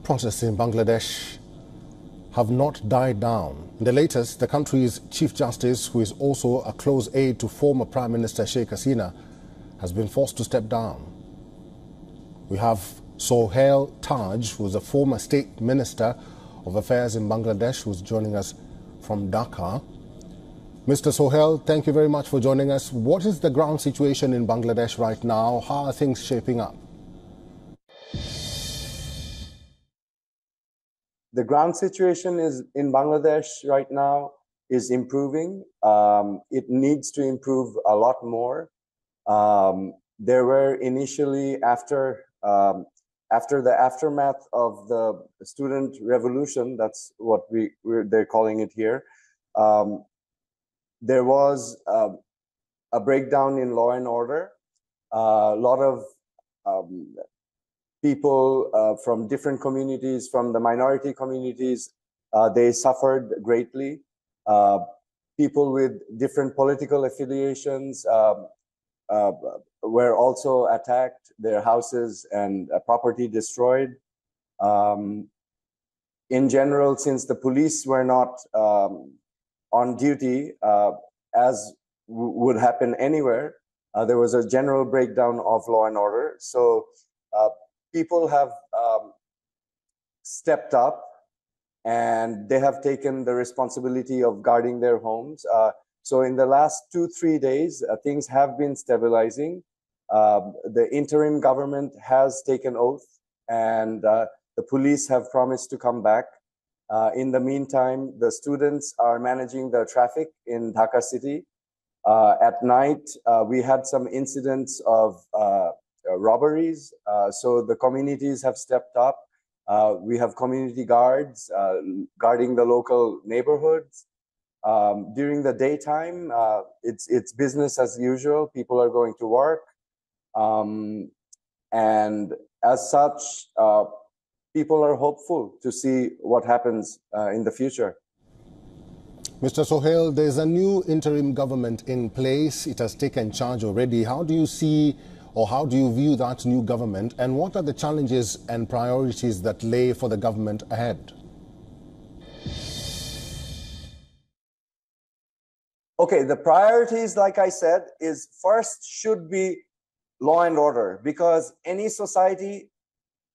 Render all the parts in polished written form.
protests in Bangladesh have not died down. In the latest, the country's Chief Justice, who is also a close aide to former Prime Minister Sheikh Hasina, has been forced to step down. We have Sohail Taj, who is a former State Minister of Affairs in Bangladesh, who is joining us from Dhaka. Mr. Sohail, thank you very much for joining us. What is the ground situation in Bangladesh right now? How are things shaping up? The ground situation is in Bangladesh right now is improving. It needs to improve a lot more. There were initially after the aftermath of the student revolution, that's what they're calling it here. There was a breakdown in law and order. A lot of people from different communities, from the minority communities, they suffered greatly. People with different political affiliations were also attacked, their houses and property destroyed. In general, since the police were not on duty, as would happen anywhere, there was a general breakdown of law and order. So people have stepped up and they have taken the responsibility of guarding their homes. So in the last 2-3 days, things have been stabilizing. The interim government has taken oath and the police have promised to come back. In the meantime, the students are managing the traffic in Dhaka city. At night, we had some incidents of robberies. So the communities have stepped up. We have community guards guarding the local neighborhoods. During the daytime, it's business as usual. People are going to work. And as such, people are hopeful to see what happens in the future. Mr. Sohail, there's a new interim government in place. It has taken charge already. How do you see or how do you view that new government, and what are the challenges and priorities that lay for the government ahead? Okay, the priorities, like I said, is first should be law and order, because any society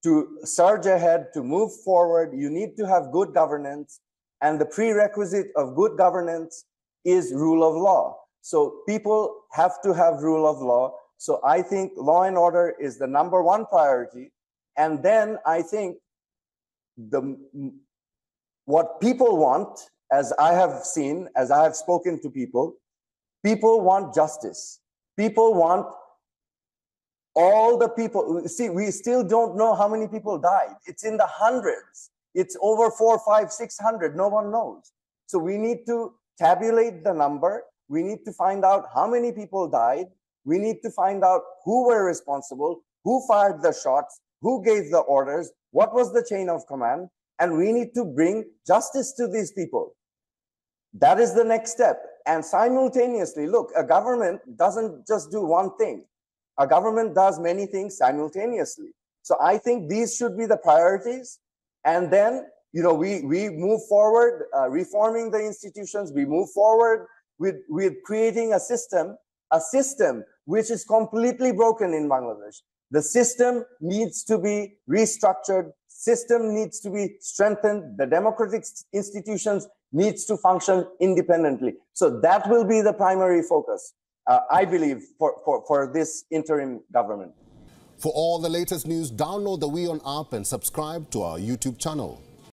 to surge ahead, to move forward, you need to have good governance, and the prerequisite of good governance is rule of law. So people have to have rule of law. So I think law and order is the #1 priority. And then I think what people want, as I have seen, as I have spoken to people want justice. People want all the people. See, we still don't know how many people died. It's in the hundreds. It's over 400, 500, 600. No one knows. So we need to tabulate the number. We need to find out how many people died. We need to find out who were responsible, who fired the shots, who gave the orders, what was the chain of command, and we need to bring justice to these people. That is the next step. And simultaneously, look, a government doesn't just do one thing. A government does many things simultaneously. So I think these should be the priorities. And then, you know, we move forward, reforming the institutions. We move forward with creating a system which is completely broken in Bangladesh. The system needs to be restructured. System needs to be strengthened. The democratic institutions needs to function independently. So that will be the primary focus, I believe, for this interim government. For all the latest news, download the WION app and subscribe to our YouTube channel.